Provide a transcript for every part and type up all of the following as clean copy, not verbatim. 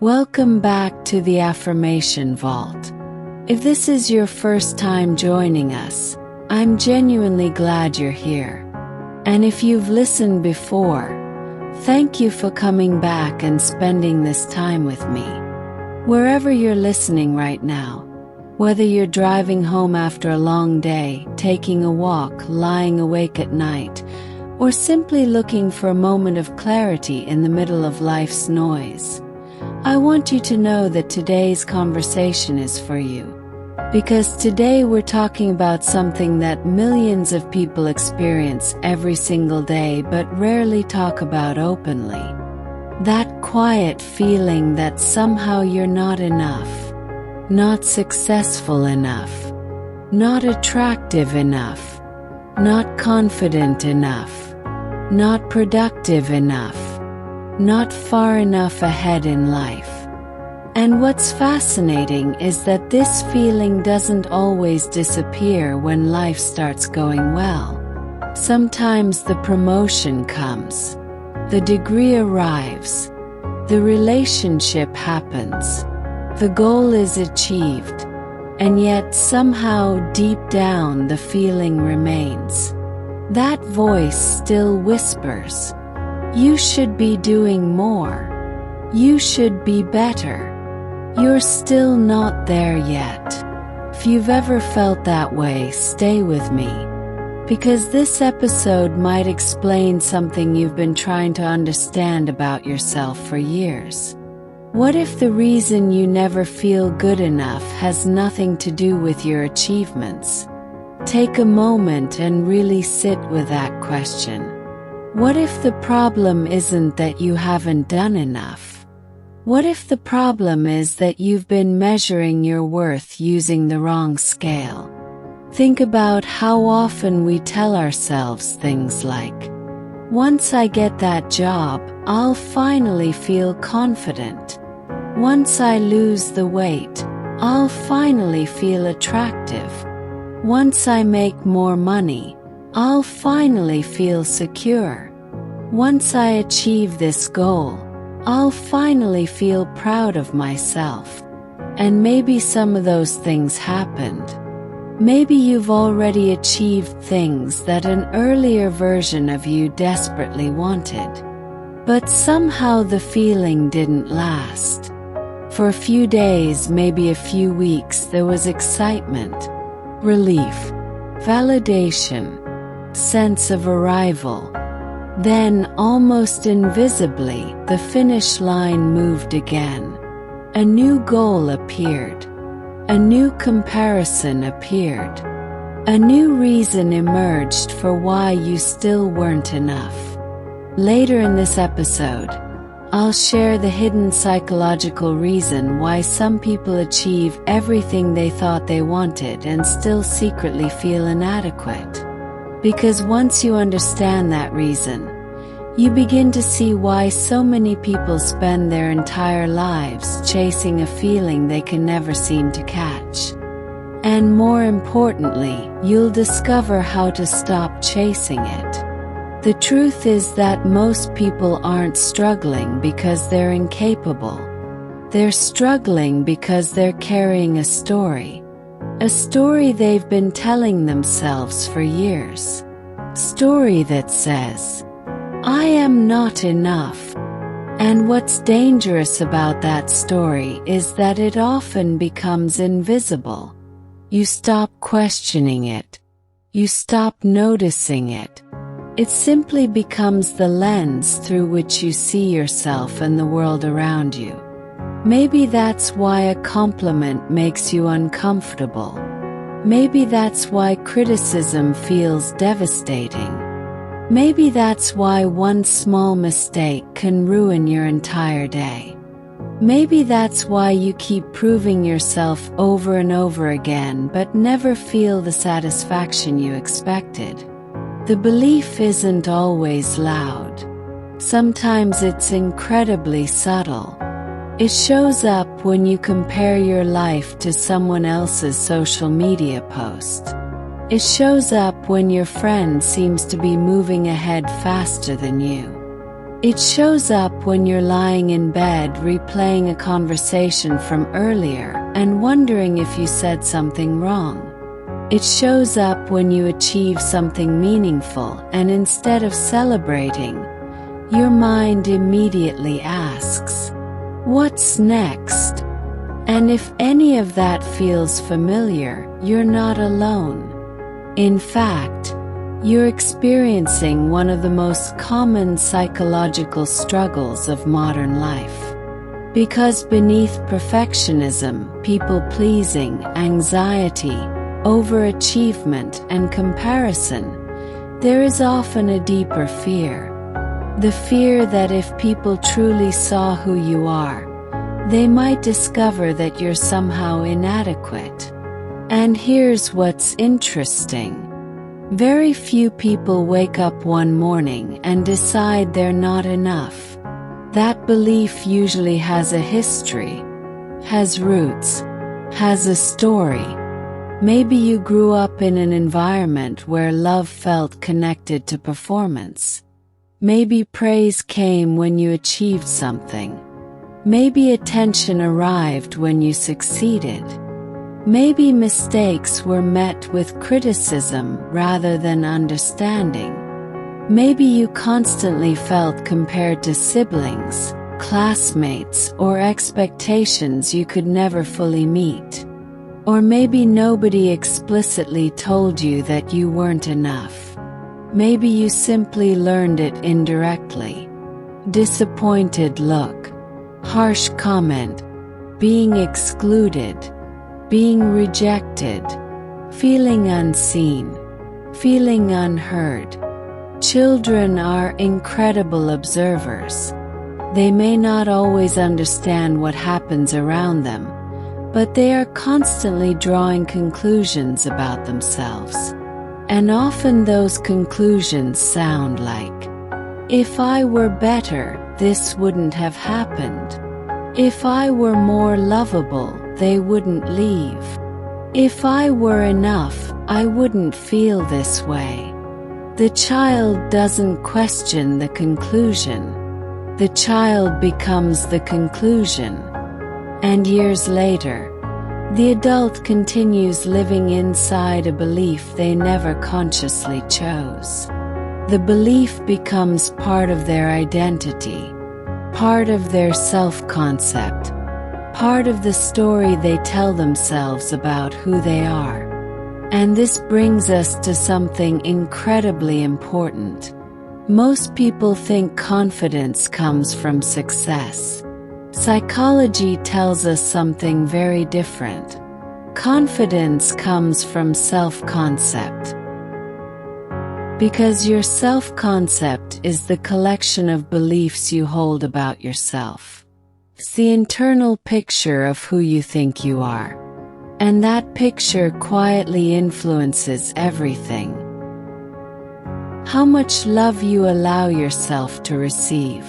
Welcome back to the Affirmation Vault. If this is your first time joining us, I'm genuinely glad you're here. And if you've listened before, thank you for coming back and spending this time with me. Wherever you're listening right now, whether you're driving home after a long day, taking a walk, lying awake at night, or simply looking for a moment of clarity in the middle of life's noise, I want you to know that today's conversation is for you. Because today we're talking about something that millions of people experience every single day but rarely talk about openly. That quiet feeling that somehow you're not enough, not successful enough, not attractive enough, not confident enough, not productive enough, not far enough ahead in life. And what's fascinating is that this feeling doesn't always disappear when life starts going well. Sometimes the promotion comes, the degree arrives, the relationship happens, the goal is achieved, and yet somehow deep down the feeling remains. That voice still whispers, "You should be doing more. You should be better. You're still not there yet." If you've ever felt that way, stay with me, because this episode might explain something you've been trying to understand about yourself for years. What if the reason you never feel good enough has nothing to do with your achievements? Take a moment and really sit with that question. What if the problem isn't that you haven't done enough? What if the problem is that you've been measuring your worth using the wrong scale? Think about how often we tell ourselves things like, "Once I get that job, I'll finally feel confident. Once I lose the weight, I'll finally feel attractive. Once I make more money, I'll finally feel secure. Once I achieve this goal, I'll finally feel proud of myself." And maybe some of those things happened. Maybe you've already achieved things that an earlier version of you desperately wanted. But somehow the feeling didn't last. For a few days, maybe a few weeks, there was excitement, relief, validation, sense of arrival. Then, almost invisibly, the finish line moved again. A new goal appeared. A new comparison appeared. A new reason emerged for why you still weren't enough. Later in this episode, I'll share the hidden psychological reason why some people achieve everything they thought they wanted and still secretly feel inadequate. Because once you understand that reason, you begin to see why so many people spend their entire lives chasing a feeling they can never seem to catch. And more importantly, you'll discover how to stop chasing it. The truth is that most people aren't struggling because they're incapable. They're struggling because they're carrying a story they've been telling themselves for years. Story that says, "I am not enough." And what's dangerous about that story is that it often becomes invisible. You stop questioning it. You stop noticing it. It simply becomes the lens through which you see yourself and the world around you. Maybe that's why a compliment makes you uncomfortable. Maybe that's why criticism feels devastating. Maybe that's why one small mistake can ruin your entire day. Maybe that's why you keep proving yourself over and over again but never feel the satisfaction you expected. The belief isn't always loud. Sometimes it's incredibly subtle. It shows up when you compare your life to someone else's social media post. It shows up when your friend seems to be moving ahead faster than you. It shows up when you're lying in bed replaying a conversation from earlier and wondering if you said something wrong. It shows up when you achieve something meaningful and instead of celebrating, your mind immediately asks, "What's next?" And if any of that feels familiar, you're not alone. In fact, you're experiencing one of the most common psychological struggles of modern life. Because beneath perfectionism, people-pleasing, anxiety, overachievement, and comparison, there is often a deeper fear. The fear that if people truly saw who you are, they might discover that you're somehow inadequate. And here's what's interesting. Very few people wake up one morning and decide they're not enough. That belief usually has a history, has roots, has a story. Maybe you grew up in an environment where love felt connected to performance. Maybe praise came when you achieved something. Maybe attention arrived when you succeeded. Maybe mistakes were met with criticism rather than understanding. Maybe you constantly felt compared to siblings, classmates, or expectations you could never fully meet. Or maybe nobody explicitly told you that you weren't enough. Maybe you simply learned it indirectly. Disappointed look, harsh comment, being excluded, being rejected, feeling unseen, feeling unheard. Children are incredible observers. They may not always understand what happens around them, but they are constantly drawing conclusions about themselves. And often those conclusions sound like, "If I were better, this wouldn't have happened. If I were more lovable, they wouldn't leave. If I were enough, I wouldn't feel this way." The child doesn't question the conclusion. The child becomes the conclusion. And years later, the adult continues living inside a belief they never consciously chose. The belief becomes part of their identity, part of their self-concept, part of the story they tell themselves about who they are. And this brings us to something incredibly important. Most people think confidence comes from success. Psychology tells us something very different. Confidence comes from self-concept. Because your self-concept is the collection of beliefs you hold about yourself. It's the internal picture of who you think you are. And that picture quietly influences everything. How much love you allow yourself to receive.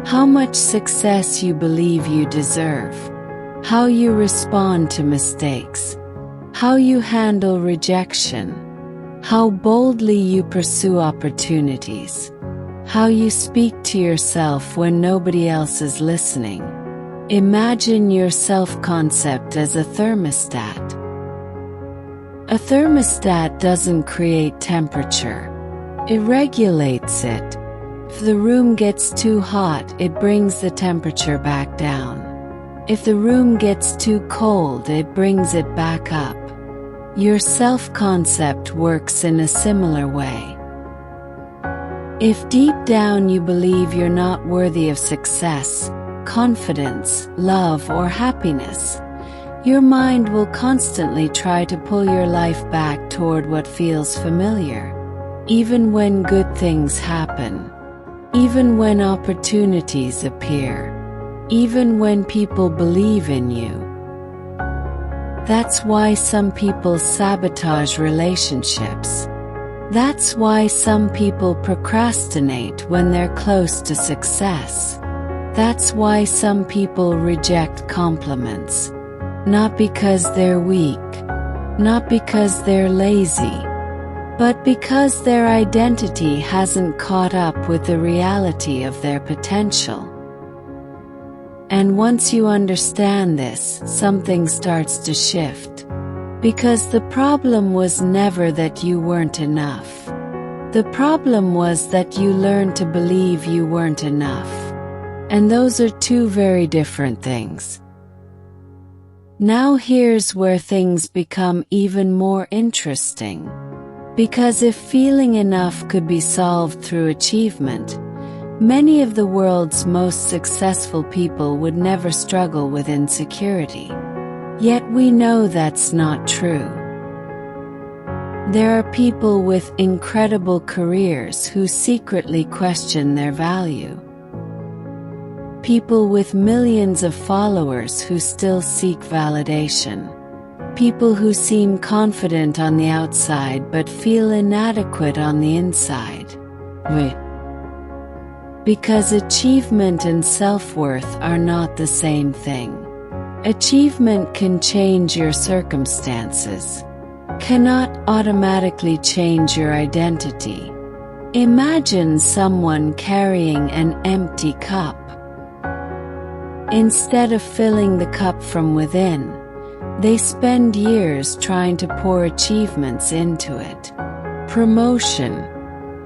How much success you believe you deserve. How you respond to mistakes. How you handle rejection. How boldly you pursue opportunities. How you speak to yourself when nobody else is listening. Imagine your self-concept as a thermostat. A thermostat doesn't create temperature. It regulates it. If the room gets too hot, it brings the temperature back down. If the room gets too cold, it brings it back up. Your self-concept works in a similar way. If deep down you believe you're not worthy of success, confidence, love, or happiness, your mind will constantly try to pull your life back toward what feels familiar. Even when good things happen. Even when opportunities appear. Even when people believe in you. That's why some people sabotage relationships. That's why some people procrastinate when they're close to success. That's why some people reject compliments. Not because they're weak. Not because they're lazy. but because their identity hasn't caught up with the reality of their potential. And once you understand this, something starts to shift. Because the problem was never that you weren't enough. The problem was that you learned to believe you weren't enough. And those are two very different things. Now here's where things become even more interesting. Because if feeling enough could be solved through achievement, many of the world's most successful people would never struggle with insecurity. Yet we know that's not true. There are people with incredible careers who secretly question their value. People with millions of followers who still seek validation. People who seem confident on the outside but feel inadequate on the inside. Because achievement and self-worth are not the same thing. Achievement can change your circumstances, cannot automatically change your identity. Imagine someone carrying an empty cup. Instead of filling the cup from within, they spend years trying to pour achievements into it. Promotion,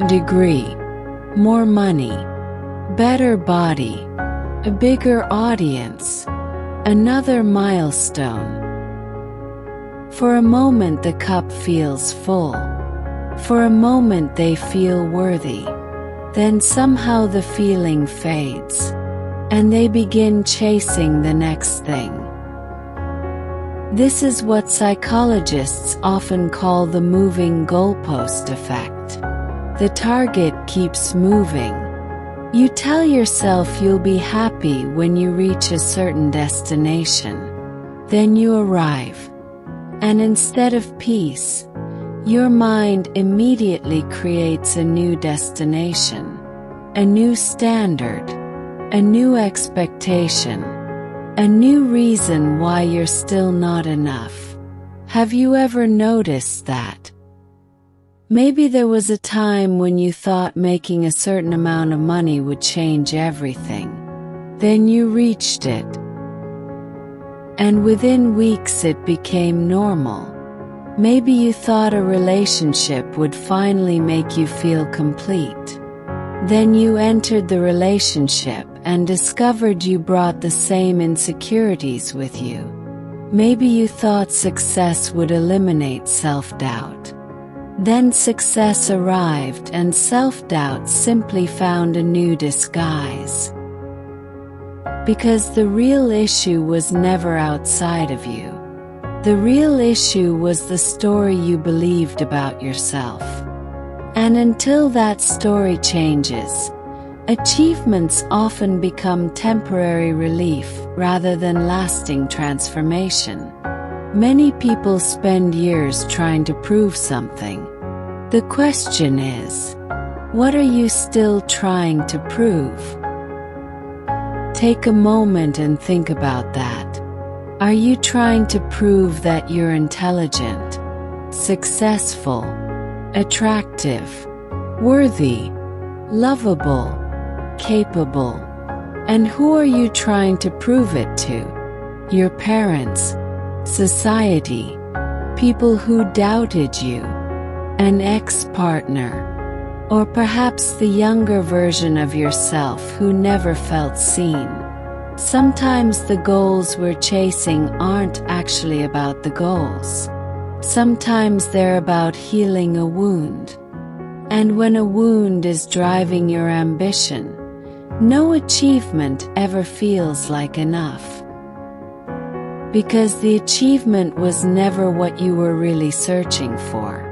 degree, more money, better body, a bigger audience, another milestone. For a moment the cup feels full. For a moment they feel worthy. Then somehow the feeling fades, and they begin chasing the next thing. This is what psychologists often call the moving goalpost effect. The target keeps moving. You tell yourself you'll be happy when you reach a certain destination. Then you arrive. And instead of peace, your mind immediately creates a new destination, a new standard, a new expectation, a new reason why you're still not enough. Have you ever noticed that? Maybe there was a time when you thought making a certain amount of money would change everything. Then you reached it. And within weeks it became normal. Maybe you thought a relationship would finally make you feel complete. Then you entered the relationship and discovered you brought the same insecurities with you. Maybe you thought success would eliminate self-doubt. Then success arrived and self-doubt simply found a new disguise. Because the real issue was never outside of you. The real issue was the story you believed about yourself. And until that story changes, achievements often become temporary relief rather than lasting transformation. Many people spend years trying to prove something. The question is, what are you still trying to prove? Take a moment and think about that. Are you trying to prove that you're intelligent, successful, attractive, worthy, lovable, capable? And who are you trying to prove it to? Your parents, society, people who doubted you, an ex-partner, or perhaps the younger version of yourself who never felt seen. Sometimes the goals we're chasing aren't actually about the goals. Sometimes they're about healing a wound. And when a wound is driving your ambition, no achievement ever feels like enough. Because the achievement was never what you were really searching for.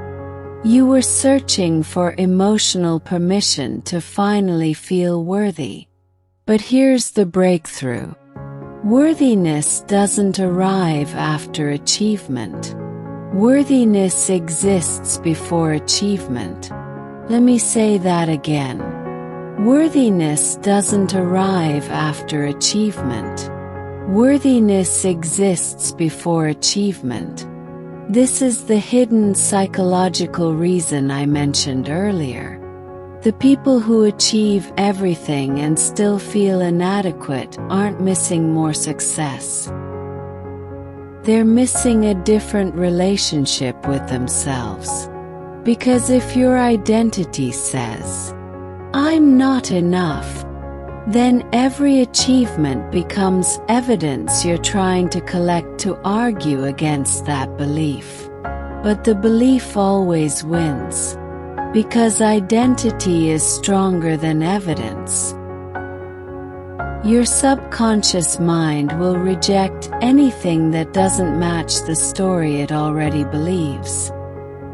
You were searching for emotional permission to finally feel worthy. But here's the breakthrough. Worthiness doesn't arrive after achievement. Worthiness exists before achievement. Let me say that again. Worthiness doesn't arrive after achievement. Worthiness exists before achievement. This is the hidden psychological reason I mentioned earlier. The people who achieve everything and still feel inadequate aren't missing more success. They're missing a different relationship with themselves. Because if your identity says, "I'm not enough," then every achievement becomes evidence you're trying to collect to argue against that belief. But the belief always wins. Because identity is stronger than evidence. Your subconscious mind will reject anything that doesn't match the story it already believes.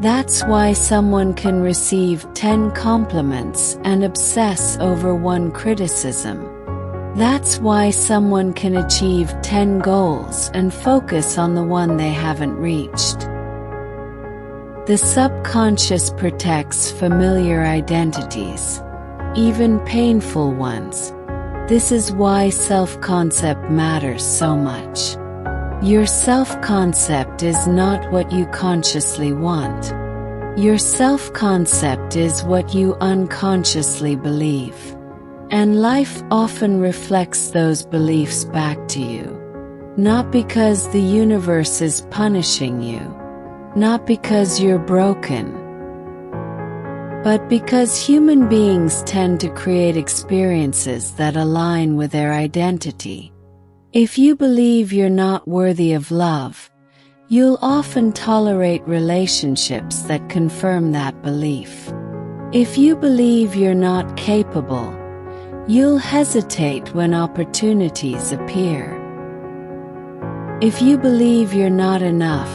That's why someone can receive 10 compliments and obsess over one criticism. That's why someone can achieve 10 goals and focus on the one they haven't reached. The subconscious protects familiar identities, even painful ones. This is why self-concept matters so much. Your self-concept is not what you consciously want. Your self-concept is what you unconsciously believe. And life often reflects those beliefs back to you. Not because the universe is punishing you. Not because you're broken, but because human beings tend to create experiences that align with their identity. If you believe you're not worthy of love, you'll often tolerate relationships that confirm that belief. If you believe you're not capable, you'll hesitate when opportunities appear. If you believe you're not enough,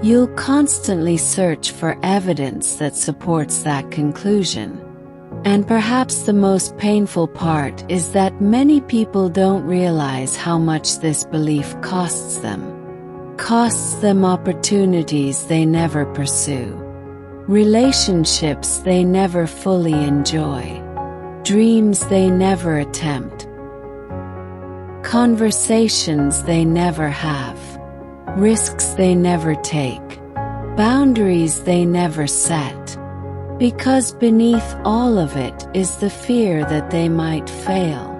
you'll constantly search for evidence that supports that conclusion. And perhaps the most painful part is that many people don't realize how much this belief costs them. Costs them opportunities they never pursue, relationships they never fully enjoy, dreams they never attempt, conversations they never have, risks they never take, boundaries they never set. Because beneath all of it is the fear that they might fail.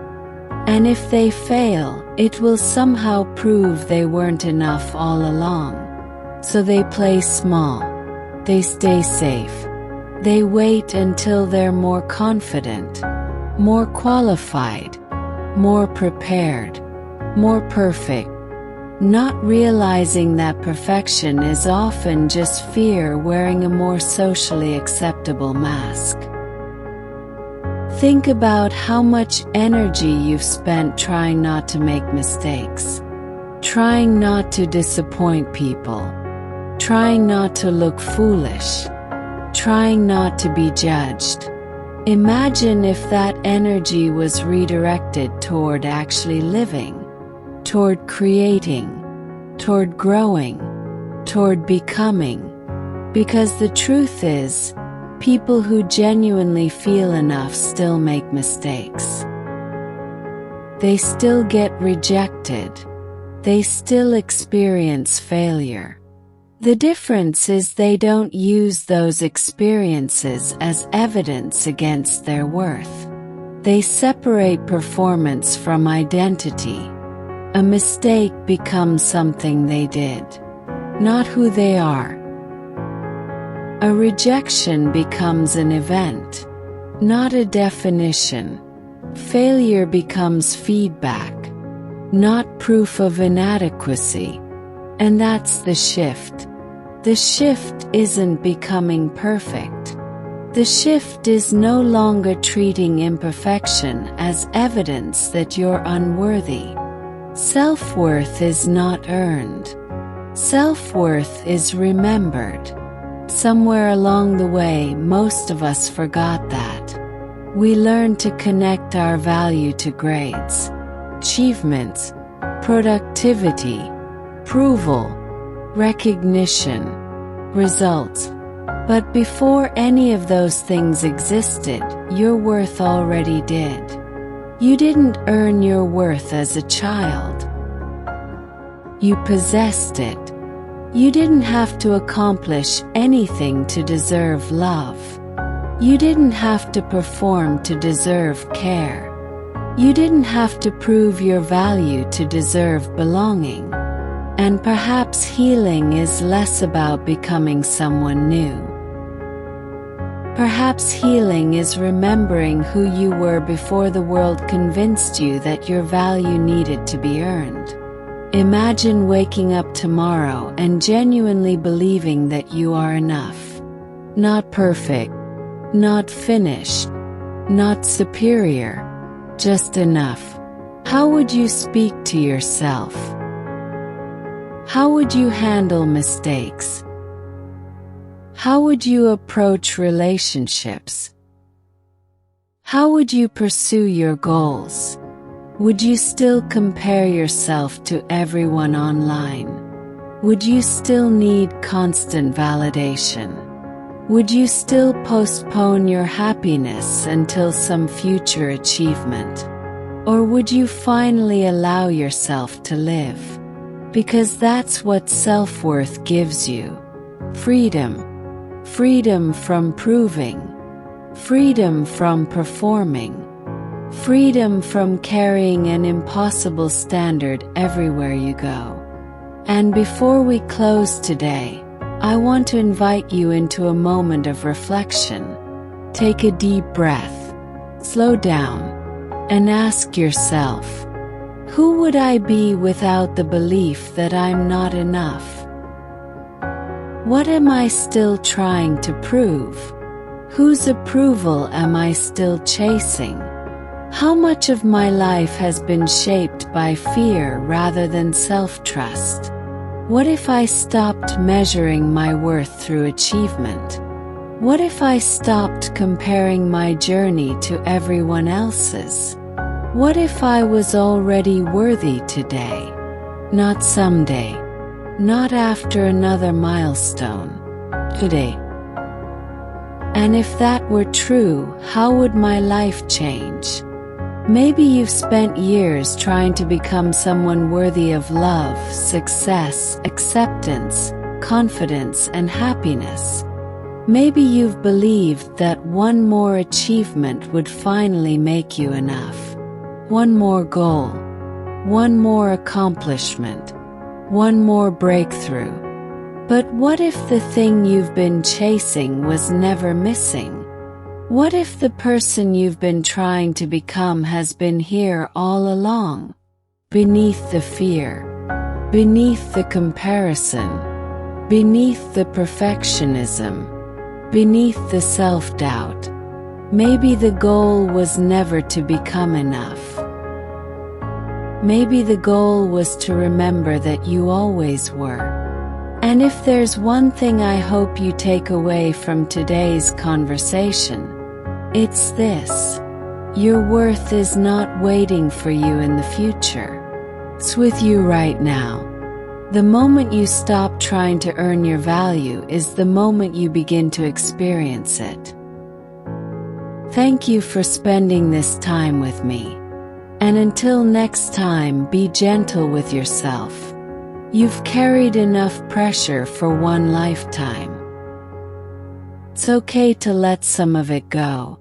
And if they fail, it will somehow prove they weren't enough all along. So they play small. They stay safe. They wait until they're more confident, more qualified, more prepared, more perfect. Not realizing that perfection is often just fear wearing a more socially acceptable mask. Think about how much energy you've spent trying not to make mistakes, trying not to disappoint people, trying not to look foolish, trying not to be judged. Imagine if that energy was redirected toward actually living, toward creating, toward growing, toward becoming. Because the truth is, people who genuinely feel enough still make mistakes. They still get rejected. They still experience failure. The difference is they don't use those experiences as evidence against their worth. They separate performance from identity. A mistake becomes something they did, not who they are. A rejection becomes an event, not a definition. Failure becomes feedback, not proof of inadequacy. And that's the shift. The shift isn't becoming perfect. The shift is no longer treating imperfection as evidence that you're unworthy. Self-worth is not earned. Self-worth is remembered. Somewhere along the way, most of us forgot that. We learned to connect our value to grades, achievements, productivity, approval, recognition, results. But before any of those things existed, your worth already did. You didn't earn your worth as a child. You possessed it. You didn't have to accomplish anything to deserve love. You didn't have to perform to deserve care. You didn't have to prove your value to deserve belonging. And perhaps healing is less about becoming someone new. Perhaps healing is remembering who you were before the world convinced you that your value needed to be earned. Imagine waking up tomorrow and genuinely believing that you are enough. Not perfect, not finished, not superior, just enough. How would you speak to yourself? How would you handle mistakes? How would you approach relationships? How would you pursue your goals? Would you still compare yourself to everyone online? Would you still need constant validation? Would you still postpone your happiness until some future achievement? Or would you finally allow yourself to live? Because that's what self-worth gives you. Freedom. Freedom from proving. Freedom from performing. Freedom from carrying an impossible standard everywhere you go. And before we close today, I want to invite you into a moment of reflection. Take a deep breath, slow down, and ask yourself, who would I be without the belief that I'm not enough? What am I still trying to prove? Whose approval am I still chasing? How much of my life has been shaped by fear rather than self-trust? What if I stopped measuring my worth through achievement? What if I stopped comparing my journey to everyone else's? What if I was already worthy today? Not someday. Not after another milestone. Today. And if that were true, how would my life change? Maybe you've spent years trying to become someone worthy of love, success, acceptance, confidence, and happiness. Maybe you've believed that one more achievement would finally make you enough. One more goal. One more accomplishment. One more breakthrough. But what if the thing you've been chasing was never missing? What if the person you've been trying to become has been here all along? Beneath the fear, beneath the comparison, beneath the perfectionism, beneath the self-doubt. Maybe the goal was never to become enough. Maybe the goal was to remember that you always were. And if there's one thing I hope you take away from today's conversation, it's this. Your worth is not waiting for you in the future. It's with you right now. The moment you stop trying to earn your value is the moment you begin to experience it. Thank you for spending this time with me. And until next time, be gentle with yourself. You've carried enough pressure for one lifetime. It's okay to let some of it go.